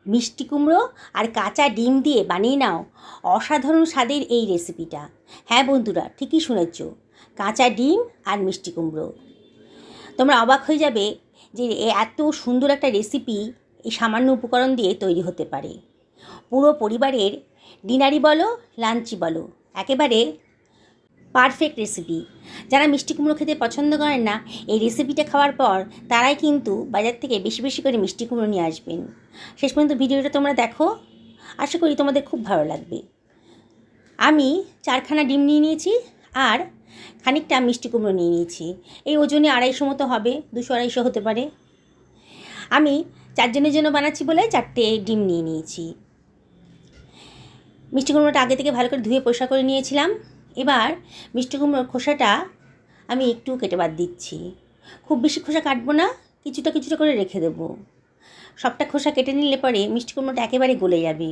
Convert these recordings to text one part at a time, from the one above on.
মিষ্টি কুমড়ো আর কাঁচা ডিম দিয়ে বানিয়ে নাও অসাধারণ স্বাদের এই রেসিপিটা। হ্যাঁ বন্ধুরা, ঠিকই শুনেছ, কাঁচা ডিম আর মিষ্টি কুমড়ো। তোমরা অবাক হয়ে যাবে যে এত সুন্দর একটা রেসিপি এই সামান্য উপকরণ দিয়ে তৈরি হতে পারে। পুরো পরিবারের ডিনারই বলো, লাঞ্চই বলো, একেবারে পারফেক্ট রেসিপি। যারা মিষ্টি কুমড়ো খেতে পছন্দ করেন না, এই রেসিপিটা খাওয়ার পর তারাই কিন্তু বাজার থেকে বেশি বেশি করে মিষ্টি কুমড়ো নিয়ে আসবেন। শেষ পর্যন্ত ভিডিওটা তোমরা দেখো, আশা করি তোমাদের খুব ভালো লাগবে। আমি 4খানা ডিম নিয়ে নিয়েছি আর খানিকটা মিষ্টি কুমড়ো নিয়ে নিয়েছি। এই ওজনে 250 মতো হবে, 200-250 হতে পারে। আমি 4 জনের জন্য বানাচ্ছি বলে 4টে ডিম নিয়ে নিয়েছি। মিষ্টি কুমড়োটা আগে থেকে ভালো করে ধুয়ে পরিষ্কার করে নিয়েছিলাম। এবার মিষ্টি কুমড়োর খোসাটা আমি একটু কেটে বাদ দিচ্ছি। খুব বেশি খোসা কাটবো না, কিছুটা কিছুটা করে রেখে দেবো। সবটা খোসা কেটে নিলে পরে মিষ্টি কুমড়োটা একেবারে গলে যাবে।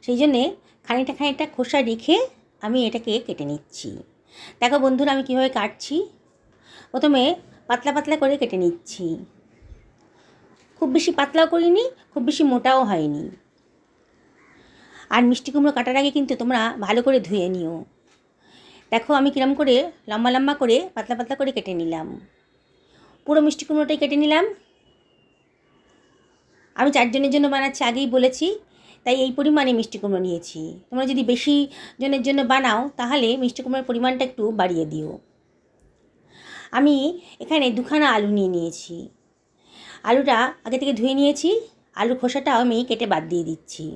সেই জন্যে খানিকটা খোসা রেখে আমি এটাকে কেটে নিচ্ছি। দেখো বন্ধুরা, আমি কীভাবে কাটছি। প্রথমে পাতলা পাতলা করে কেটে নিচ্ছি। খুব বেশি পাতলাও করিনি, খুব বেশি মোটাও হয়নি। আর মিষ্টি কুমড়ো কাটার আগে কিন্তু তোমরা ভালো করে ধুয়ে নিও। দেখো আমি কিরম করে লম্বা লম্বা করে পাতলা পাতলা করে কেটে নিলাম। পুরো মিষ্টি কুমড়োটাই কেটে নিলাম। আমি 4 জনের জন্য বানাচ্ছি, আগেই বলেছি, তাই এই পরিমাণে মিষ্টি কুমড়ো নিয়েছি। তোমরা যদি বেশি জনের জন্য বানাও তাহলে মিষ্টি কুমড়োর পরিমাণটা একটু বাড়িয়ে দিও। আমি এখানে 2খানা আলু নিয়ে নিয়েছি। আলুটা আগে থেকে ধুয়ে নিয়েছি। আলুর খোসাটাও আমি কেটে বাদ দিয়ে দিচ্ছি।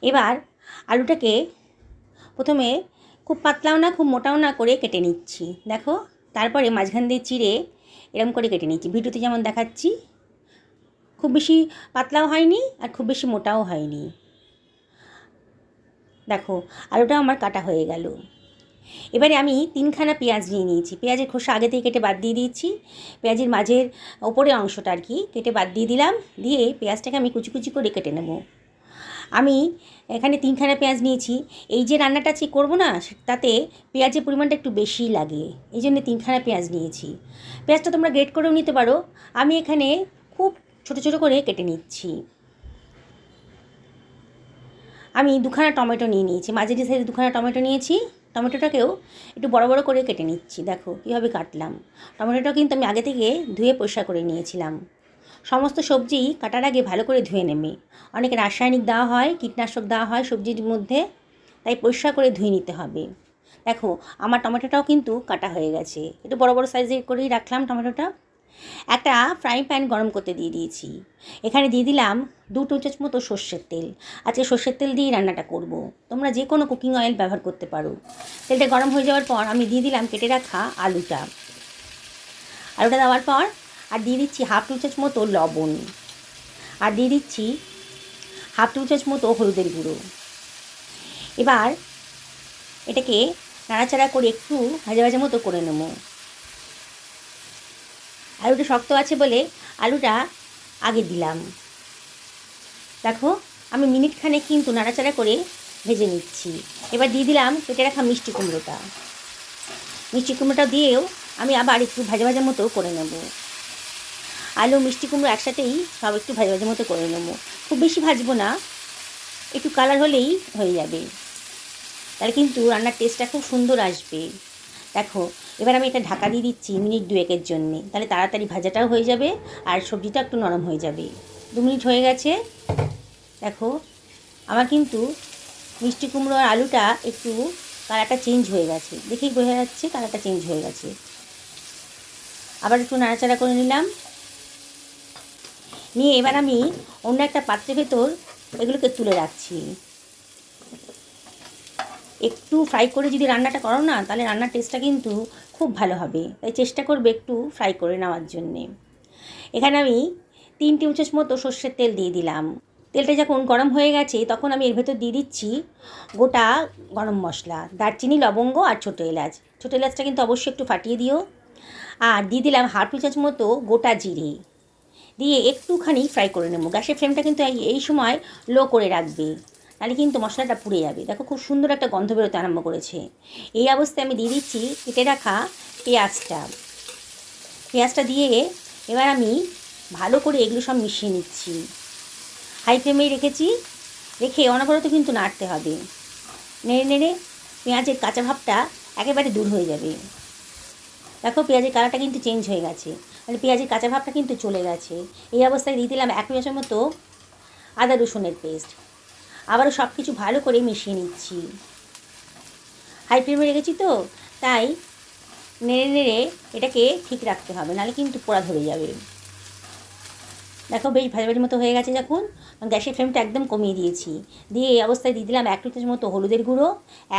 এবার আলুটাকে প্রথমে খুব পাতলাও না খুব মোটাও না করে কেটে নিচ্ছি। দেখো, তারপরে মাঝখান দিয়ে চিড়ে এরকম করে কেটে নিচ্ছি। ভিডিওতে যেমন দেখাচ্ছি, খুব বেশি পাতলাও হয়নি আর খুব বেশি মোটাও হয়নি। দেখো আলুটা আমার কাটা হয়ে গেল। এবারে আমি 3খানা পেঁয়াজ নিয়ে নিয়েছি। পেঁয়াজের খোসা আগে থেকে কেটে বাদ দিয়ে দিয়েছি। পেঁয়াজের মাঝের ওপরে অংশটা আর কি কেটে বাদ দিয়ে দিলাম। দিয়ে পেঁয়াজটাকে আমি কুচি কুচি করে কেটে নেব। আমি এখানে 3খানা পেঁয়াজ নিয়েছি। এই যে রান্নাটা করবো না, তাতে পেঁয়াজের পরিমাণটা একটু বেশিই লাগে, এই জন্য 3খানা পেঁয়াজ নিয়েছি। পেঁয়াজটা তোমরা গ্রেট করেও নিতে পারো। আমি এখানে খুব ছোটো ছোটো করে কেটে নিচ্ছি। আমি 2খানা টমেটো নিয়ে নিয়েছি, মাঝারি সাইজে 2খানা টমেটো নিয়েছি। টমেটোটাকেও একটু বড় বড় করে কেটে নিচ্ছি। দেখো কীভাবে কাটলাম। টমেটোটা কিন্তু আমি আগে থেকে ধুয়ে পরিষ্কার করে নিয়েছিলাম। সমস্ত সবজি কাটার আগে ভালো করে ধুয়ে নেবে। অনেক রাসায়নিক দেওয়া হয়, কীটনাশক দেওয়া হয় সবজির মধ্যে, তাই পরিষ্কার করে ধুয়ে নিতে হবে। দেখো আমার টমেটোটাও কিন্তু কাটা হয়ে গেছে। একটু বড় বড় সাইজের করেই রাখলাম টমেটোটা। একটা ফ্রাই প্যান গরম করতে দিয়ে দিয়েছি। এখানে দিয়ে দিলাম 2 টেবিল চামচ মতো সর্ষের তেল। আজকে সর্ষের তেল দিয়েই রান্নাটা করব। তোমরা যে কোনো কুকিং অয়েল ব্যবহার করতে পারো। তেলটা গরম হয়ে যাওয়ার পর আমি দিয়ে দিলাম কেটে রাখা আলুটা। আলুটা দেওয়ার পর আর দিয়ে দিচ্ছি 1/2 টেবিল চামচ মতো লবণ। আর দিয়ে দিচ্ছি 1/2 টেবিল চামচ মতো হলুদের গুঁড়ো। এবার এটাকে নাড়াচাড়া করে একটু ভাজা ভাজা মতো করে নেব। আলুটা শক্ত আছে বলে আলুটা আগে দিলাম। দেখো আমি মিনিটখানেক কিন্তু নাড়াচাড়া করে ভেজে নিচ্ছি। এবার দিয়ে দিলাম কেটে রাখা মিষ্টি কুমড়োটা। মিষ্টি কুমড়োটা দিয়েও আমি আবার একটু ভাজা ভাজা মতো করে নেব। আলু মিষ্টি কুমড়ো একসাথেই সব একটু ভাজা ভাজা মতো করে নেব। খুব বেশি ভাজবো না, একটু কালার হলেই হয়ে যাবে। তাহলে কিন্তু রান্নার টেস্টটা খুব সুন্দর আসবে। দেখো এবার আমি এটা ঢাকা দিয়ে দিচ্ছি মিনিট 2-1-এর জন্যে। তাহলে তাড়াতাড়ি ভাজাটাও হয়ে যাবে আর সবজিটা একটু নরম হয়ে যাবে। 2 মিনিট হয়ে গেছে। দেখো আমার কিন্তু মিষ্টি কুমড়ো আর আলুটা একটু কালারটা চেঞ্জ হয়ে গেছে, দেখেই বোঝা যাচ্ছে কালারটা চেঞ্জ হয়ে গেছে। আবার একটু নাড়াচাড়া করে নিলাম। নিয়ে এবার আমি অন্য একটা পাত্রের ভেতর এগুলোকে তুলে রাখছি। একটু ফ্রাই করে যদি রান্নাটা করো না, তাহলে রান্নার টেস্টটা কিন্তু খুব ভালো হবে। তাই চেষ্টা করবে একটু ফ্রাই করে নেওয়ার জন্যে। এখানে আমি 3 টেবিল চামচ মতো সর্ষের তেল দিয়ে দিলাম। তেলটা যখন গরম হয়ে গেছে তখন আমি এর ভেতর দিয়ে দিচ্ছি গোটা গরম মশলা, দারচিনি, লবঙ্গ আর ছোটো এলাচ। ছোটো এলাচটা কিন্তু অবশ্যই একটু ফাটিয়ে দিও। আর দিয়ে দিলাম 1/2 টেবিল চামচ মতো গোটা জিরে। দিয়ে একটুখানি ফ্রাই করে নেব। গ্যাসের ফ্লেমটা কিন্তু এই সময় লো করে রাখবে, তাহলে কিন্তু মশলাটা পুড়ে যাবে। দেখো খুব সুন্দর একটা গন্ধ বেরোতে আরম্ভ করেছে। এই অবস্থায় আমি দিয়ে দিচ্ছি কেটে রাখা পেঁয়াজটা। পেঁয়াজটা দিয়ে এবার আমি ভালো করে এগুলো সব মিশিয়ে নিচ্ছি। হাই ফ্লেমেই রেখেছি, রেখে অনবরত কিন্তু নাড়তে হবে। নেড়ে নেড়ে পেঁয়াজের কাঁচা ভাবটা একেবারে দূর হয়ে যাবে। দেখো পেঁয়াজের কালারটা কিন্তু চেঞ্জ হয়ে গেছে, মানে পেঁয়াজের কাঁচা ভাবটা কিন্তু চলে গেছে। এই অবস্থায় দিয়ে দিলাম 1 চামচের মতো আদা রসুনের পেস্ট। আবারও সব কিছু ভালো করে মিশিয়ে নিচ্ছি। হাই ফ্লেমে রেখেছি তো, তাই নেড়ে নেড়ে এটাকে ঠিক রাখতে হবে, নাহলে কিন্তু পোড়া ধরে যাবে। দেখো বেশ ভাজা ভাজির মতো হয়ে গেছে। যখন গ্যাসের ফ্লেমটা একদম কমিয়ে দিয়েছি, দিয়ে এই অবস্থায় দিয়ে দিলাম 1 চামচ মতো হলুদের গুঁড়ো,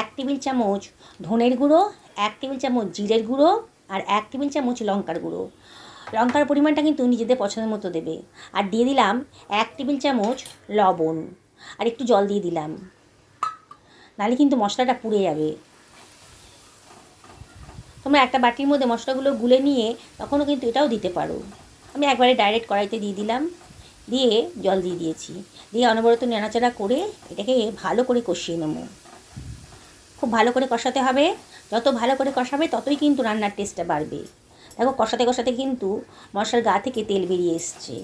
1 টেবিল চামচ ধনের গুঁড়ো, 1 টেবিল চামচ জিরের গুঁড়ো, আর 1 টেবিল চামচ লঙ্কার গুঁড়ো। লঙ্কার পরিমাণটা কিন্তু নিজেদের পছন্দ মতো দেবে। আর দিয়ে দিলাম 1 টেবিল চামচ লবণ, আর একটু জল দিয়ে দিলাম, নাহলে কিন্তু মশলাটা পুড়ে যাবে। তোমরা একটা বাটির মধ্যে মশলাগুলো গুলে নিয়ে তখনও কিন্তু এটাও দিতে পারো। আমি একবারে ডাইরেক্ট কড়াইতে দিয়ে দিলাম, দিয়ে জল দিয়ে দিয়েছি, দিয়ে অনবরত নাড়াচাড়া করে এটাকে ভালো করে কষিয়ে নেব। খুব ভালো করে কষাতে হবে, যত ভালো করে কষাবে ততই কিন্তু রান্নার টেস্টটা বাড়বে। দেখো কষাতে কষাতে কিন্তু মশলার গা থেকে তেল বেরিয়ে এসছে,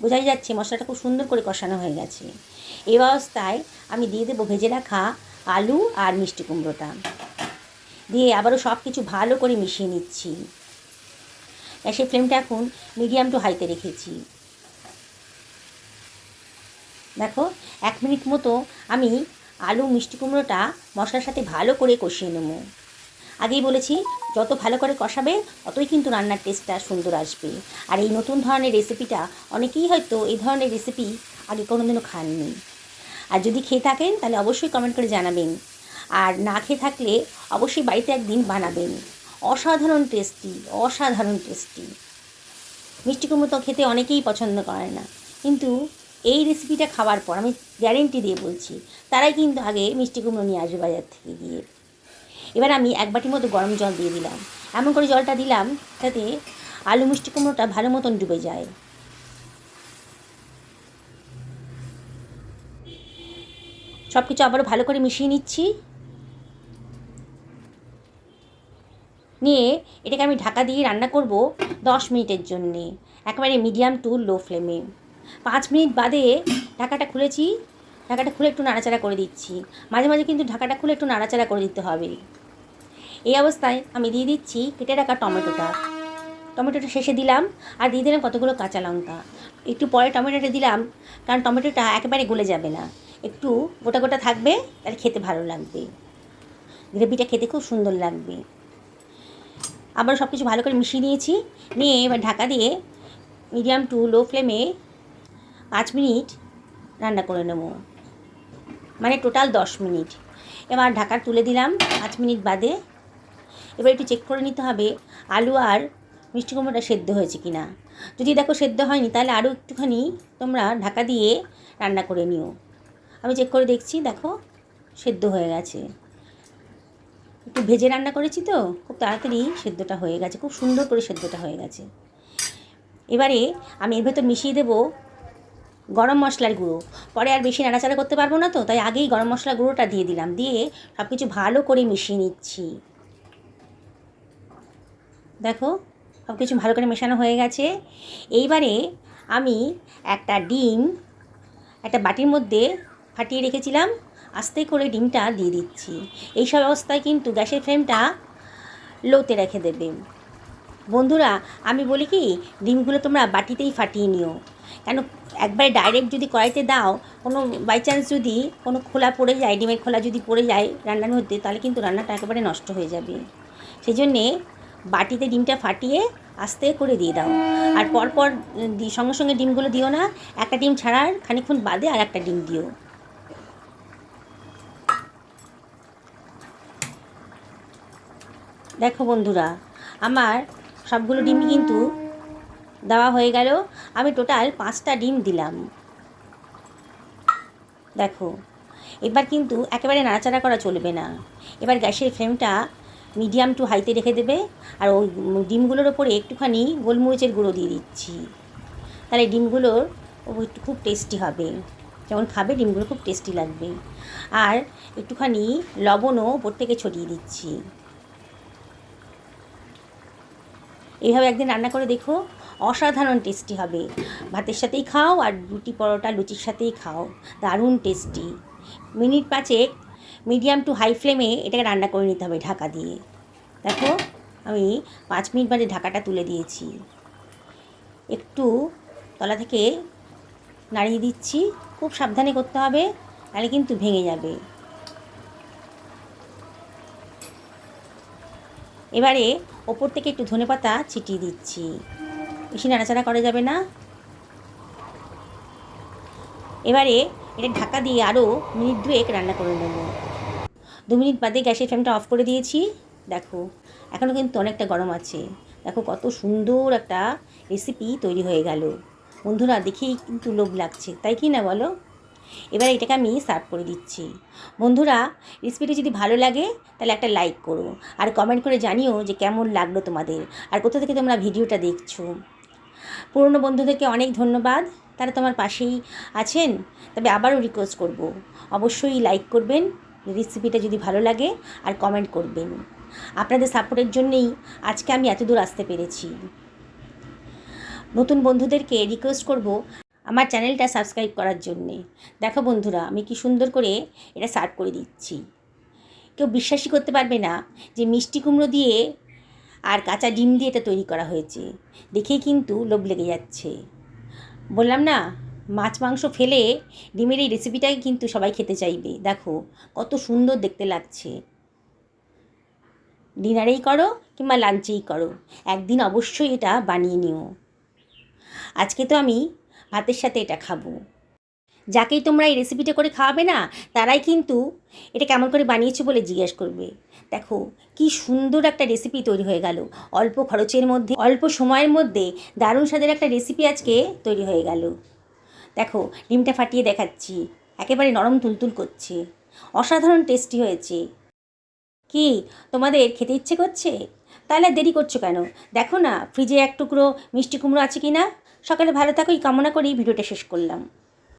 বোঝাই যাচ্ছে মশলাটা খুব সুন্দর করে কষানো হয়ে গেছে। এই অবস্থায় আমি দিয়ে দেবো ভেজে রাখা আলু আর মিষ্টি কুমড়োটা, দিয়ে আবারও সব কিছু ভালো করে মিশিয়ে নিচ্ছি। গ্যাসের ফ্লেমটা এখন মিডিয়াম টু হাইতে রেখেছি। দেখো 1 মিনিট মতো আমি আলু মিষ্টি কুমড়োটা মশলার সাথে ভালো করে কষিয়ে নেব। আগেই বলেছি যত ভালো করে কষাবে ততই কিন্তু রান্নার টেস্টটা সুন্দর আসবে। আর এই নতুন ধরনের রেসিপিটা অনেকেই হয়তো এই ধরনের রেসিপি আগে কোনোদিনও খাননি। আর যদি খেয়ে থাকেন তাহলে অবশ্যই কমেন্ট করে জানাবেন, আর না খেয়ে থাকলে অবশ্যই বাড়িতে একদিন বানাবেন। অসাধারণ টেস্টি, অসাধারণ টেস্টি। মিষ্টি কুমড়ো তো খেতে অনেকেই পছন্দ করে না, কিন্তু এই রেসিপিটা খাওয়ার পর আমি গ্যারেন্টি দিয়ে বলছি তারাই কিন্তু আগে মিষ্টি কুমড়ো নিয়ে আসবে বাজার থেকে গিয়ে। এবার আমি 1 বাটির মতো গরম জল দিয়ে দিলাম, এমন করে জলটা দিলাম যাতে আলু মিষ্টি কুমড়োটা ভালো মতন ডুবে যায়। সব কিছু আবারও ভালো করে মিশিয়ে নিচ্ছি, নিয়ে এটাকে আমি ঢাকা দিয়ে রান্না করব 10 মিনিটের জন্যে, একেবারে মিডিয়াম টু লো ফ্লেমে। 5 মিনিট বাদে ঢাকাটা খুলেছি, ঢাকাটা খুলে একটু নাড়াচাড়া করে দিচ্ছি। মাঝে মাঝে কিন্তু ঢাকাটা খুলে একটু নাড়াচাড়া করে দিতে হবে। এই অবস্থায় আমি দিয়ে দিচ্ছি কেটে রাখা টমেটোটা শেষে দিলাম, আর দিয়ে দিলাম কতগুলো কাঁচা লঙ্কা। একটু পরে টমেটোটা দিলাম, কারণ টমেটোটা একেবারে গলে যাবে না, একটু গোটা গোটা থাকবে, তাহলে খেতে ভালো লাগবে, গ্রেভিটা খেতে খুব সুন্দর লাগবে। আবার সব কিছু ভালো করে মিশিয়ে নিয়েছি, নিয়ে এবার ঢাকা দিয়ে মিডিয়াম টু লো ফ্লেমে 5 মিনিট রান্না করে নেব, মানে টোটাল 10 মিনিট। এবার ঢাকা তুলে দিলাম 5 মিনিট বাদে। এবার একটু চেক করে নিতে হবে আলু আর মিষ্টি কুমড়োটা সেদ্ধ হয়েছে কি না। যদি দেখো সেদ্ধ হয়নি তাহলে আরও একটুখানি তোমরা ঢাকা দিয়ে রান্না করে নিও। আমি চেক করে দেখছি, দেখো সেদ্ধ হয়ে গেছে। একটু ভেজে রান্না করেছি তো খুব তাড়াতাড়ি সেদ্ধটা হয়ে গেছে, খুব সুন্দর করে সেদ্ধটা হয়ে গেছে। এবারে আমি এর ভেতর মিশিয়ে দেবো গরম মশলার গুঁড়ো। পরে আর বেশি নাড়াচাড়া করতে পারবো না তো, তাই আগেই গরম মশলার গুঁড়োটা দিয়ে দিলাম, দিয়ে সব কিছু ভালো করে মিশিয়ে নিচ্ছি। দেখো সব কিছু ভালো করে মেশানো হয়ে গেছে। এইবারে আমি একটা বাটির মধ্যে ফাটিয়ে রেখেছিলাম, আস্তে করে ডিমটা দিয়ে দিচ্ছি। এই সব অবস্থায় কিন্তু গ্যাসের ফ্লেমটা লোতে রেখে দেবে। বন্ধুরা আমি বলি কি, ডিমগুলো তোমরা বাটিতেই ফাটিয়ে নিও, কেন একবারে ডাইরেক্ট যদি কড়াইতে দাও, কোনো বাই চান্স যদি কোনো খোলা পড়ে যায়, ডিমের খোলা যদি পড়ে যায় রান্নার মধ্যে, তাহলে কিন্তু রান্নাটা একেবারে নষ্ট হয়ে যাবে। সেই জন্যে বাটিতে ডিমটা ফাটিয়ে আস্তে করে দিয়ে দাও। আর পরপর সঙ্গে সঙ্গে ডিমগুলো দিও না, একটা ডিম ছাড়ার খানিকক্ষণ বাদে আর একটা ডিম দিও। দেখো বন্ধুরা আমার সবগুলো ডিমই কিন্তু দেওয়া হয়ে গেল। আমি টোটাল 5টা ডিম দিলাম। দেখো এবার কিন্তু একেবারে নাড়াচাড়া করা চলবে না, এবার গ্যাসের ফ্লেমটা মিডিয়াম টু হাইতে রেখে দেবে। আর ওই ডিমগুলোর ওপরে একটুখানি গোলমরিচের গুঁড়ো দিয়ে দিচ্ছি, তাহলে ডিমগুলোর একটু খুব টেস্টি হবে, যেমন খাবে ডিমগুলো খুব টেস্টি লাগবে। আর একটুখানি লবণও ওপর থেকে ছড়িয়ে দিচ্ছি। এইভাবে একদিন রান্না করে দেখো, অসাধারণ টেস্টি হবে। ভাতের সাথেই খাও আর রুটি পরোটা লুচির সাথেই খাও, দারুণ tasty. Minute 5 medium to high ফ্লেমে এটাকে রান্না করে নিতে হবে ঢাকা দিয়ে। দেখো আমি 5 মিনিট বাদে ঢাকাটা তুলে দিয়েছি। একটু তলা থেকে নাড়িয়ে দিচ্ছি, খুব সাবধানে করতে হবে, নাহলে কিন্তু ভেঙে যাবে। এবারে ওপর থেকে একটু ধনেপাতা ছিটিয়ে দিচ্ছি, বেশি নাড়াচাড়া করা যাবে না। এবারে এটা ঢাকা দিয়ে আরও মিনিট 2 রান্না করে নেব। 2 মিনিট বাদে গ্যাসের ফ্লেমটা অফ করে দিয়েছি। দেখো এখনও কিন্তু অনেকটা গরম আছে। দেখো কত সুন্দর একটা রেসিপি তৈরি হয়ে গেল। বন্ধুরা দেখেই কিন্তু লোভ লাগছে, তাই কি না বলো? এবার এটাকে আমি সার্ভ করে দিচ্ছি। বন্ধুরা রেসিপিটি যদি ভালো লাগে তাহলে একটা লাইক করো, আর কমেন্ট করে জানিও যে কেমন লাগলো তোমাদের, আর কোথা থেকে তোমরা ভিডিওটা দেখছো। পুরনো বন্ধুদেরকে অনেক ধন্যবাদ, তারা তোমার পাশেই আছেন। তবে আবারও রিকোয়েস্ট করব, অবশ্যই লাইক করবেন রেসিপিটা যদি ভালো লাগে, আর কমেন্ট করবেন। আপনাদের সাপোর্টের জন্যেই আজকে আমি এত দূর আসতে পেরেছি। নতুন বন্ধুদেরকে রিকোয়েস্ট করব আমার চ্যানেলটা সাবস্ক্রাইব করার জন্যে। দেখো বন্ধুরা আমি কি সুন্দর করে এটা সার্ভ করে দিচ্ছি। কেউ বিশ্বাসই করতে পারবে না যে মিষ্টি কুমড়ো দিয়ে আর কাঁচা ডিম দিয়ে এটা তৈরি করা হয়েছে। দেখেই কিন্তু লোভ লেগে যাচ্ছে। বললাম না, মাছ মাংস ফেলে ডিমের এই রেসিপিটাই কিন্তু সবাই খেতে চাইবে। দেখো কত সুন্দর দেখতে লাগছে। ডিনারেই করো কিংবা লাঞ্চেই করো, একদিন অবশ্যই এটা বানিয়ে নিও। আজকে তো আমি ভাতের সাথে এটা খাবো। যাকেই তোমরা এই রেসিপিটা করে খাওয়াবে না, তারাই কিন্তু এটা কেমন করে বানিয়েছো বলে জিজ্ঞেস করবে। দেখো কি সুন্দর একটা রেসিপি তৈরি হয়ে গেল। অল্প খরচের মধ্যে, অল্প সময়ের মধ্যে দারুণ স্বাদের একটা রেসিপি আজকে তৈরি হয়ে গেল। দেখো ডিমটা ফাটিয়ে দেখাচ্ছি, একেবারে নরম তুলতুল করছে, অসাধারণ টেস্টি হয়েছে। কি তোমাদের খেতে ইচ্ছে করছে? তাহলে দেরি করছো কেন? দেখো না ফ্রিজে এক টুকরো মিষ্টি কুমড়ো আছে কি না। সকালে ভালো থাকো এই কামনা করেই ভিডিওটা শেষ করলাম।